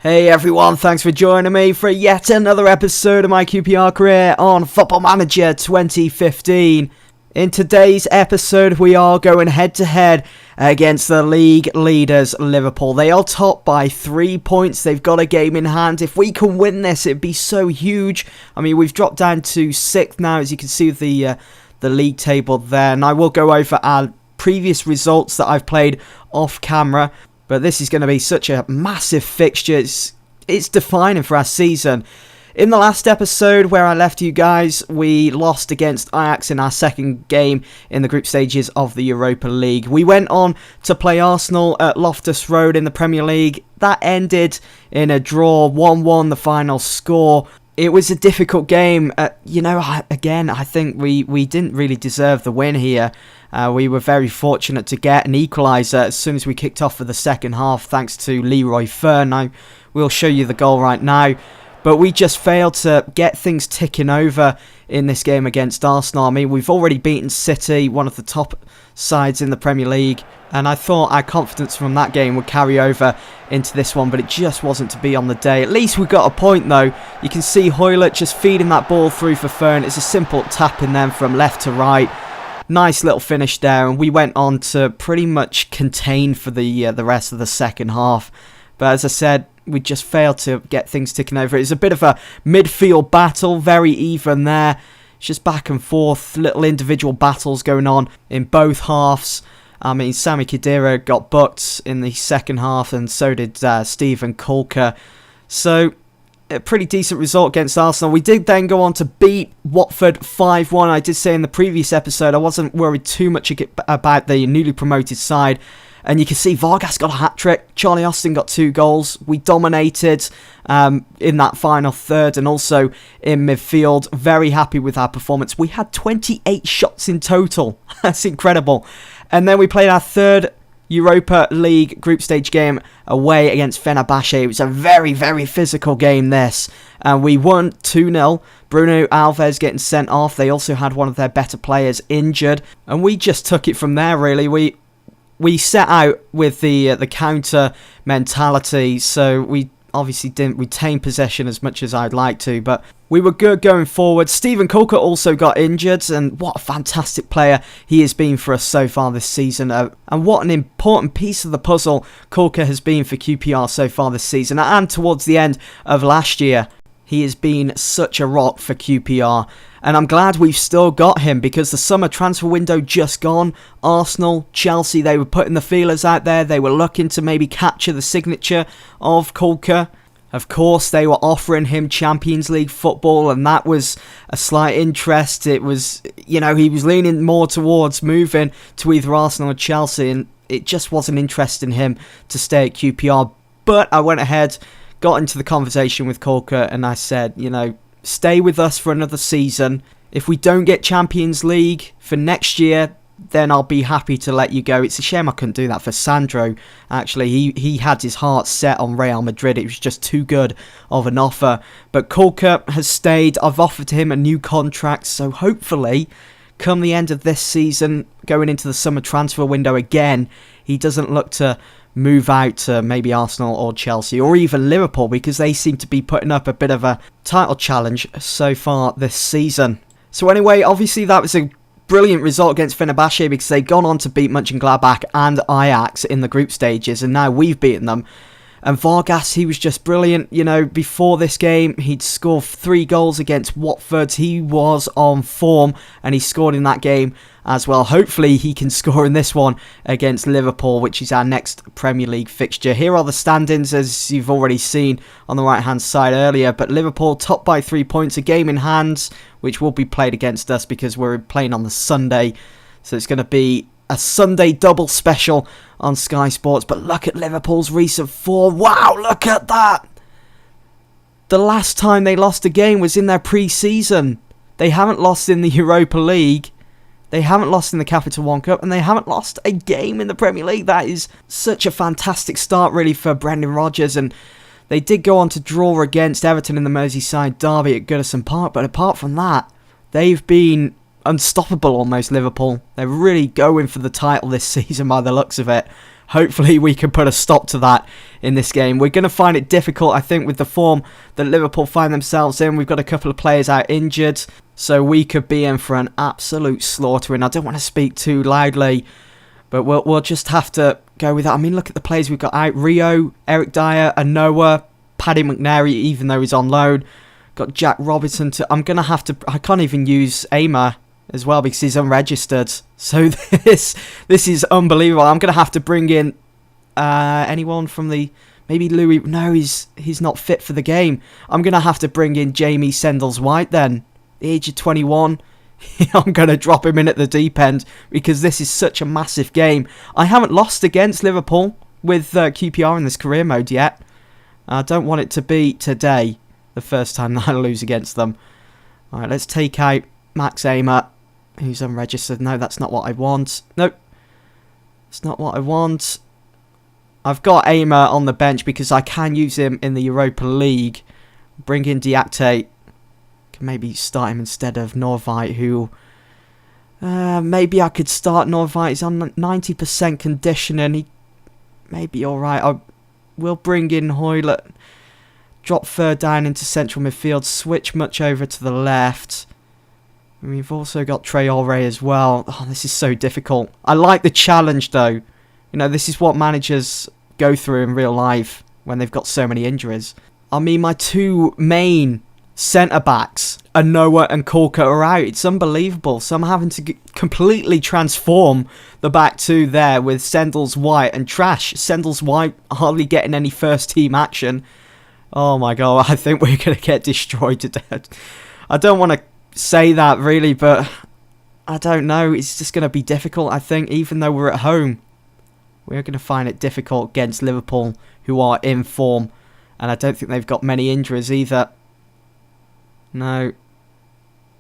Hey everyone, thanks for joining me for yet another episode of my QPR career on Football Manager 2015. In today's episode, we are going head-to-head against the league leaders, Liverpool. They are topped by 3 points. They've got a game in hand. If we can win this, it'd be so huge. I mean, we've dropped down to 6th now, as you can see with the league table there. And I will go over our previous results that I've played off camera. But this is going to be such a massive fixture. It's defining for our season. In the last episode where I left you guys, we lost against Ajax in our second game in the group stages of the Europa League. We went on to play Arsenal at Loftus Road in the Premier League. That ended in a draw, 1-1 the final score. It was a difficult game. Again, I think we didn't really deserve the win here. We were very fortunate to get an equaliser as soon as we kicked off for the second half, thanks to Leroy Fer. Now, we'll show you the goal right now. But we just failed to get things ticking over in this game against Arsenal. I mean, we've already beaten City, one of the top sides in the Premier League. And I thought our confidence from that game would carry over into this one, but it just wasn't to be on the day. At least we got a point, though. You can see Hoylett just feeding that ball through for Fern. It's a simple tap in them from left to right. Nice little finish there, and we went on to pretty much contain for the rest of the second half. But as I said, we just failed to get things ticking over. It was a bit of a midfield battle, very even there. It's just back and forth, little individual battles going on in both halves. I mean, Sami Khedira got booked in the second half, and so did Steven Kulka. So, a pretty decent result against Arsenal. We did then go on to beat Watford 5-1. I did say in the previous episode I wasn't worried too much about the newly promoted side. And you can see Vargas got a hat-trick. Charlie Austin got 2 goals. We dominated in that final third and also in midfield. Very happy with our performance. We had 28 shots in total. That's incredible. And then we played our third Europa League group stage game away against Fenerbahce. It was a very, very physical game, this. And we won 2-0. Bruno Alves getting sent off. They also had one of their better players injured. And we just took it from there, really. We set out with the counter mentality, so we obviously didn't retain possession as much as I'd like to, but we were good going forward. Steven Kulka also got injured, and what a fantastic player he has been for us so far this season, and what an important piece of the puzzle Kulka has been for QPR so far this season, and towards the end of last year. He has been such a rock for QPR. And I'm glad we've still got him, because the summer transfer window just gone. Arsenal, Chelsea, they were putting the feelers out there. They were looking to maybe capture the signature of Kulka. Of course, they were offering him Champions League football, and that was a slight interest. It was, he was leaning more towards moving to either Arsenal or Chelsea, and it just wasn't interesting him to stay at QPR. But I went ahead, got into the conversation with Kulka, and I said, stay with us for another season. If we don't get Champions League for next year, then I'll be happy to let you go. It's a shame I couldn't do that for Sandro. Actually, he had his heart set on Real Madrid. It was just too good of an offer. But Kulka has stayed. I've offered him a new contract, so hopefully, come the end of this season, going into the summer transfer window again, he doesn't look to move out to maybe Arsenal or Chelsea or even Liverpool, because they seem to be putting up a bit of a title challenge so far this season. So anyway, obviously that was a brilliant result against Fenerbahce, because they'd gone on to beat Mönchengladbach and Ajax in the group stages, and now we've beaten them. And Vargas, he was just brilliant. Before this game, he'd scored 3 goals against Watford. He was on form, and he scored in that game as well. Hopefully, he can score in this one against Liverpool, which is our next Premier League fixture. Here are the standings, as you've already seen on the right-hand side earlier. But Liverpool top by 3 points, a game in hand, which will be played against us because we're playing on the Sunday. So it's going to be a Sunday double special on Sky Sports. But look at Liverpool's recent form. Wow, look at that. The last time they lost a game was in their pre-season. They haven't lost in the Europa League. They haven't lost in the Capital One Cup. And they haven't lost a game in the Premier League. That is such a fantastic start, really, for Brendan Rodgers. And they did go on to draw against Everton in the Merseyside derby at Goodison Park. But apart from that, they've been unstoppable almost, Liverpool. They're really going for the title this season by the looks of it. hopefully we can put a stop to that in this game. We're going to find it difficult, I think, with the form that Liverpool find themselves in. We've got a couple of players out injured, so we could be in for an absolute slaughtering. I don't want to speak too loudly, but we'll just have to go with that. I mean, look at the players we've got out. Rio, Eric Dyer, Anoa, Paddy McNary, even though he's on loan. Got Jack Robinson to... I'm going to have to... I can't even use Aimer as well because he's unregistered. So this is unbelievable. I'm going to have to bring in anyone from the... Maybe Louis... No, he's not fit for the game. I'm going to have to bring in Jamie Sendles-White then. The age of 21. I'm going to drop him in at the deep end because this is such a massive game. I haven't lost against Liverpool with QPR in this career mode yet. I don't want it to be today, the first time that I lose against them. Alright, let's take out Max Aimer, who's unregistered. No, that's not what I want. Nope. That's not what I want. I've got Aimer on the bench because I can use him in the Europa League. Bring in Diakite. Can maybe start him instead of Norvite, who... maybe I could start Norvite. He's on 90% conditioning. He may be alright. We'll bring in Hoylett, drop third down into central midfield, switch much over to the left. And we've also got Traore as well. Oh, this is so difficult. I like the challenge though. You know, this is what managers go through in real life when they've got so many injuries. I mean, my two main centre-backs, Anoa and Corker, are out. It's unbelievable. So I'm having to completely transform the back two there with Sendles-White and Trash. Sendles-White hardly getting any first-team action. Oh my god, I think we're going to get destroyed to death. I don't want to say that really, but I don't know. It's just going to be difficult, I think, even though we're at home. We're going to find it difficult against Liverpool, who are in form. And I don't think they've got many injuries either. No,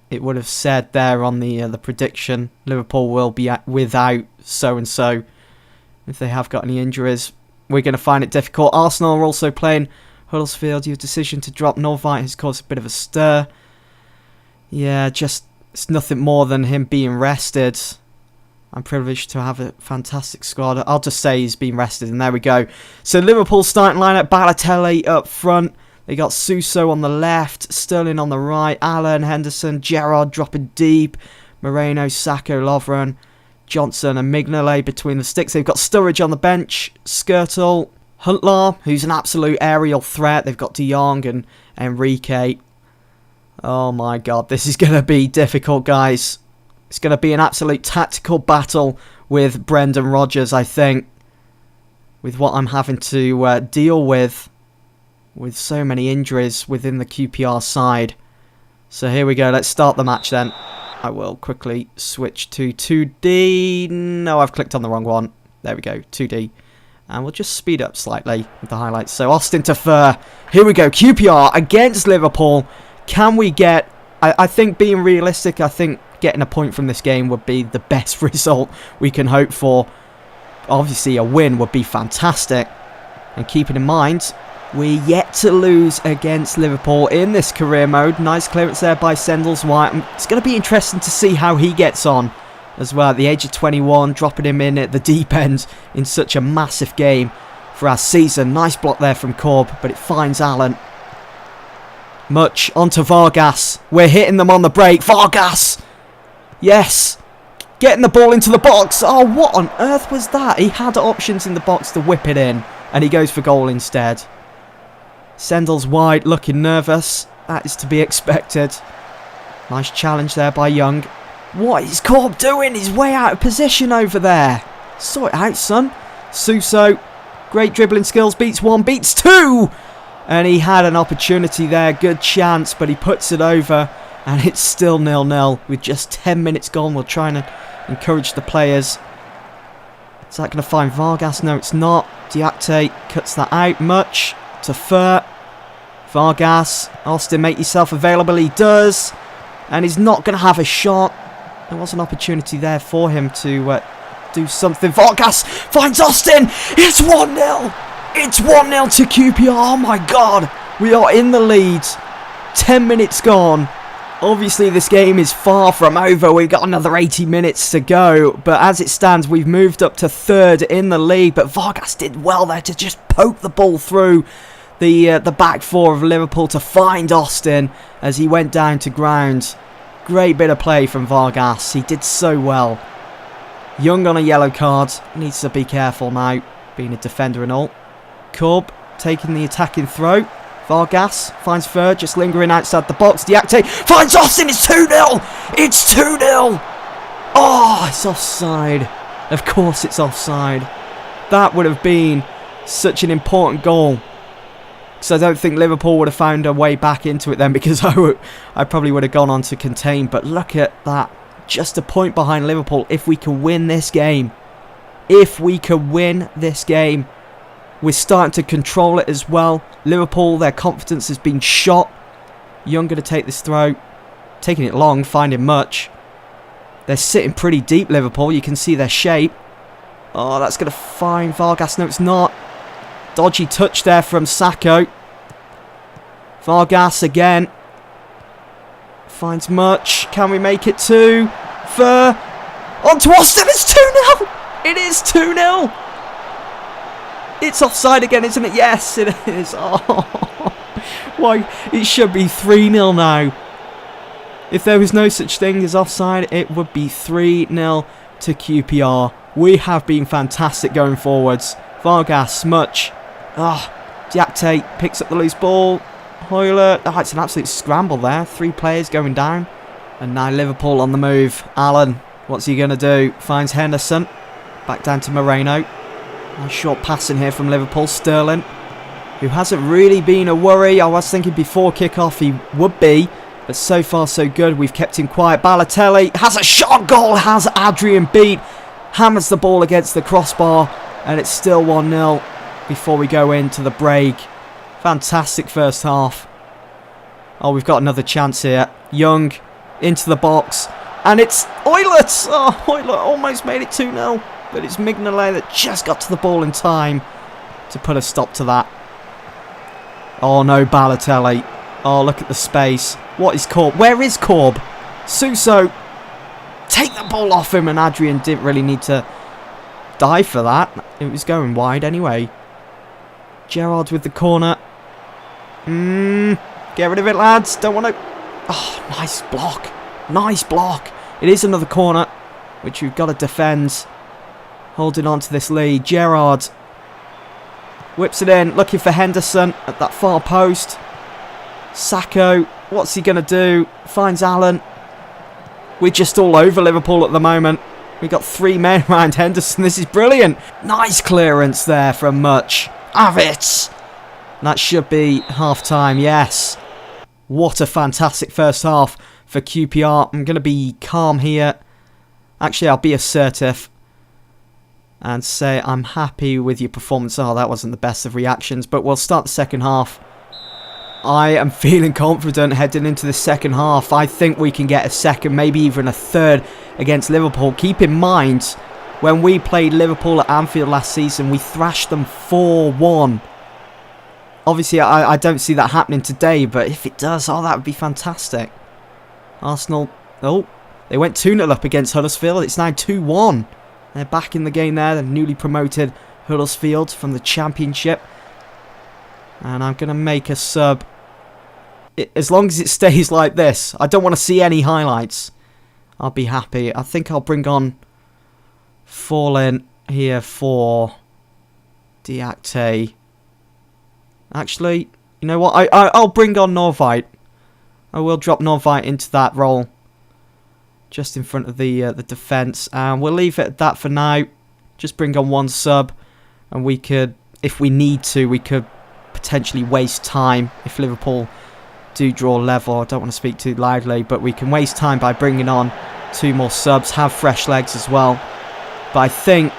it would have said there on the prediction, Liverpool will be without so-and-so. If they have got any injuries, we're going to find it difficult. Arsenal are also playing Huddersfield. Your decision to drop Norvite has caused a bit of a stir. Yeah, just it's nothing more than him being rested. I'm privileged to have a fantastic squad. I'll just say he's been rested, and there we go. So Liverpool starting lineup, Balotelli up front. They got Suso on the left, Sterling on the right, Allen, Henderson, Gerrard dropping deep, Moreno, Sacco, Lovren, Johnson and Mignolet between the sticks. They've got Sturridge on the bench, Skirtle, Huntelaar, who's an absolute aerial threat. They've got De Jong and Enrique. Oh my god, this is going to be difficult, guys. It's going to be an absolute tactical battle with Brendan Rodgers, I think, with what I'm having to deal with so many injuries within the QPR side. So here we go, let's start the match then. I will quickly switch to 2D. No, I've clicked on the wrong one. There we go, 2D. And we'll just speed up slightly with the highlights. So Austin Tafur, here we go, QPR against Liverpool. Can we get... I think being realistic, I think getting a point from this game would be the best result we can hope for. Obviously a win would be fantastic. And keeping in mind, we're yet to lose against Liverpool in this career mode. Nice clearance there by Sendles-White. It's going to be interesting to see how he gets on as well. At the age of 21, dropping him in at the deep end in such a massive game for our season. Nice block there from Corb, but it finds Allen. Much onto Vargas. We're hitting them on the break. Vargas! Yes! Getting the ball into the box. Oh, what on earth was that? He had options in the box to whip it in, and he goes for goal instead. Sendles-White looking nervous. That is to be expected. Nice challenge there by Young. What is Corb doing? He's way out of position over there. Sort it out, son. Suso. Great dribbling skills. Beats one. Beats two. And he had an opportunity there. Good chance. But he puts it over. And it's still 0-0. With just 10 minutes gone. We're trying to encourage the players. Is that going to find Vargas? No, it's not. Diakite cuts that out. Much. Tafur. Vargas. Austin, make yourself available. He does. And he's not going to have a shot. There was an opportunity there for him to do something. Vargas finds Austin. It's 1-0. It's 1-0 to QPR. Oh my god. We are in the lead. 10 minutes gone. Obviously, this game is far from over. We've got another 80 minutes to go. But as it stands, we've moved up to 3rd in the league. But Vargas did well there to just poke the ball through the back four of Liverpool to find Austin as he went down to ground. Great bit of play from Vargas. He did so well. Young on a yellow card. Needs to be careful now, being a defender and all. Corb taking the attacking throw. Vargas finds Ferd, just lingering outside the box. Diakite finds Austin. It's 2-0. It's 2-0. Oh, it's offside. Of course it's offside. That would have been such an important goal. So I don't think Liverpool would have found a way back into it then, because I probably would have gone on to contain. But look at that. Just a point behind Liverpool. If we can win this game. If we can win this game. We're starting to control it as well. Liverpool, their confidence has been shot. Young going to take this throw. Taking it long, finding much. They're sitting pretty deep, Liverpool. You can see their shape. Oh, that's going to find Vargas. No, it's not. Dodgy touch there from Sacco. Vargas again. Finds much. Can we make it 2? Fur. On to Austin. It's 2-0. It is 2-0. It's offside again, isn't it? Yes, it is. Oh, why? It should be 3-0 now. If there was no such thing as offside, it would be 3-0 to QPR. We have been fantastic going forwards. Vargas, Much. Diakite picks up the loose ball. Hoyler. Oh, it's an absolute scramble there. 3 players going down. And now Liverpool on the move. Allen, what's he going to do? Finds Henderson. Back down to Moreno. Nice short passing here from Liverpool. Sterling, who hasn't really been a worry. I was thinking before kickoff he would be, but so far so good. We've kept him quiet. Balotelli has a shot goal. Has Adrian beat. Hammers the ball against the crossbar, and it's still 1-0 before we go into the break. Fantastic first half. Oh, we've got another chance here. Young into the box, and it's Oilert. Oh, Oilert almost made it 2-0. But it's Mignolet that just got to the ball in time to put a stop to that. Oh no, Balotelli. Oh, look at the space. What is Corb? Where is Corb? Suso. Take the ball off him, and Adrian didn't really need to dive for that. It was going wide anyway. Gerrard with the corner. Get rid of it, lads. Don't want to... Oh, nice block. Nice block. It is another corner, which we've got to defend. Holding on to this lead. Gerrard whips it in, looking for Henderson at that far post. Sacco, what's he going to do? Finds Allen. We're just all over Liverpool at the moment. We've got 3 men around Henderson. This is brilliant. Nice clearance there from Much. Have it. That should be half-time, yes. What a fantastic first half for QPR. I'm going to be calm here. Actually, I'll be assertive and say I'm happy with your performance. Oh, that wasn't the best of reactions, but we'll start the second half. I am feeling confident heading into the second half. I think we can get a second, maybe even a third against Liverpool. Keep in mind, when we played Liverpool at Anfield last season, we thrashed them 4-1. Obviously, I don't see that happening today, but if it does, oh, that would be fantastic. Arsenal, oh, they went 2-0 up against Huddersfield. It's now 2-1. They're back in the game there. The newly promoted Huddersfield from the Championship. And I'm going to make a sub. As long as it stays like this. I don't want to see any highlights. I'll be happy. I think I'll bring on Fallen here for Diakite. Actually, you know what? I'll bring on Norvite. I will drop Norvite into that role. Just in front of the defence. And we'll leave it at that for now. Just bring on 1 sub. And we could, if we need to, we could potentially waste time if Liverpool do draw level. I don't want to speak too loudly, but we can waste time by bringing on 2 more subs. Have fresh legs as well. But I think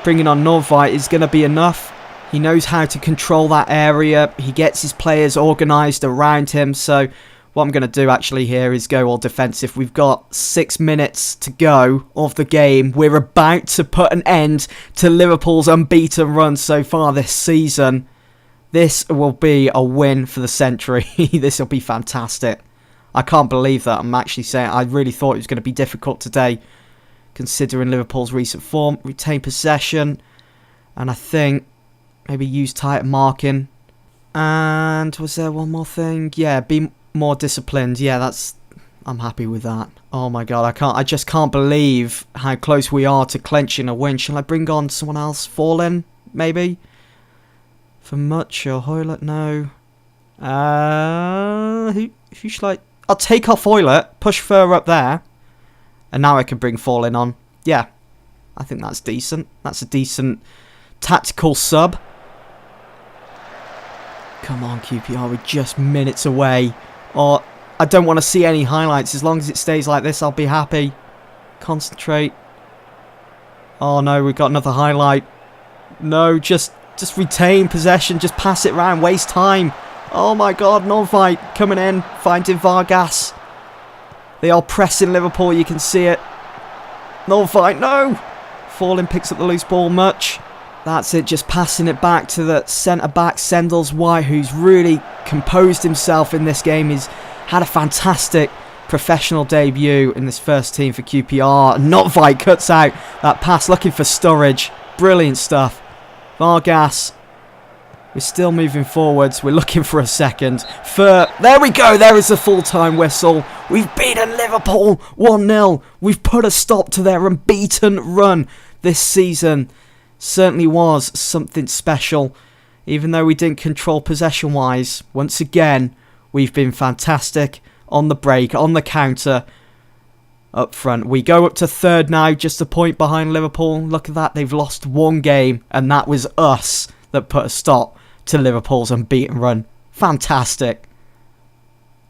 bringing on Norvite is going to be enough. He knows how to control that area. He gets his players organised around him. So what I'm going to do actually here is go all defensive. We've got 6 minutes to go of the game. We're about to put an end to Liverpool's unbeaten run so far this season. This will be a win for the century. This will be fantastic. I can't believe that. I'm actually saying I really thought it was going to be difficult today, considering Liverpool's recent form. Retain possession, and I think maybe use tight marking. And was there one more thing? Yeah, be more disciplined. Yeah, I'm happy with that. Oh my god, I just can't believe how close we are to clenching a win. Shall I bring on someone else? Fallen, maybe? For Much or Hoylett? No. Who should I... I'll take off Hoylett, push Fur up there, and now I can bring Fallen on. Yeah, I think that's decent. That's a decent tactical sub. Come on, QPR, we're just minutes away. Or I don't want to see any highlights. As long as it stays like this, I'll be happy. Concentrate. Oh no, we've got another highlight. No, just retain possession. Just pass it around. Waste time. Oh my god, non-fight coming in. Finding Vargas. They are pressing Liverpool. You can see it. Non-fight. No. Falling picks up the loose ball. Much. That's it. Just passing it back to the centre-back, Sendles White, who's really composed himself in this game. He's had a fantastic professional debut in this first team for QPR. Notvite cuts out that pass, looking for Sturridge. Brilliant stuff. Vargas. We're still moving forwards. We're looking for a second. There we go. There is a full-time whistle. We've beaten Liverpool 1-0. We've put a stop to their unbeaten run this season. Certainly was something special. Even though we didn't control possession-wise, once again, we've been fantastic on the break, on the counter, up front. We go up to third now, just a point behind Liverpool. Look at that. They've lost one game, and that was us that put a stop to Liverpool's unbeaten run. Fantastic.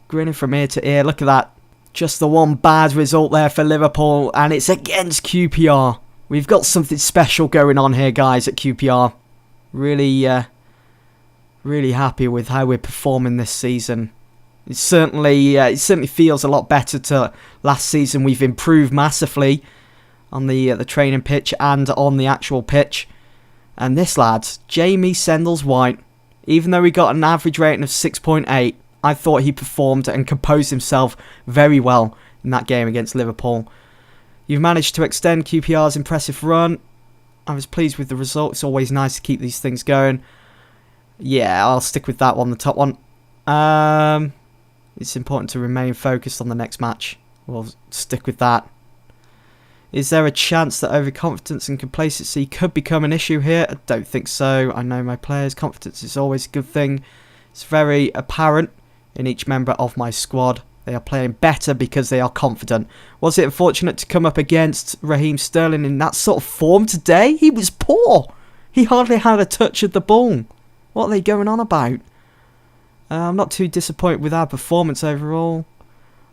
Grinning from ear to ear. Look at that. Just the one bad result there for Liverpool, and it's against QPR. We've got something special going on here, guys, at QPR. Really happy with how we're performing this season. It certainly feels a lot better to last season. We've improved massively on the training pitch and on the actual pitch. And this lad, Jamie Sendles White, even though he got an average rating of 6.8, I thought he performed and composed himself very well in that game against Liverpool. You've managed to extend QPR's impressive run. I was pleased with the result. It's always nice to keep these things going. Yeah, I'll stick with that one, the top one. It's important to remain focused on the next match. We'll stick with that. Is there a chance that overconfidence and complacency could become an issue here? I don't think so. I know my players. Confidence is always a good thing. It's very apparent in each member of my squad. They are playing better because they are confident. Was it unfortunate to come up against Raheem Sterling in that sort of form today? He was poor. He hardly had a touch of the ball. What are they going on about? I'm not too disappointed with our performance overall.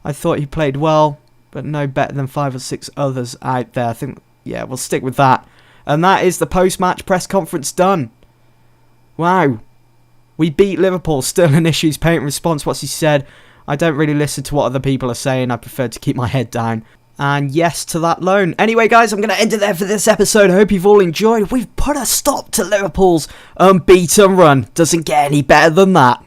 I thought he played well, but no better than 5 or 6 others out there. I think, yeah, we'll stick with that. And that is the post-match press conference done. Wow. We beat Liverpool. Sterling issues paint response. What's he said? I don't really listen to what other people are saying. I prefer to keep my head down. And yes to that loan. Anyway, guys, I'm going to end it there for this episode. I hope you've all enjoyed. We've put a stop to Liverpool's unbeaten run. Doesn't get any better than that.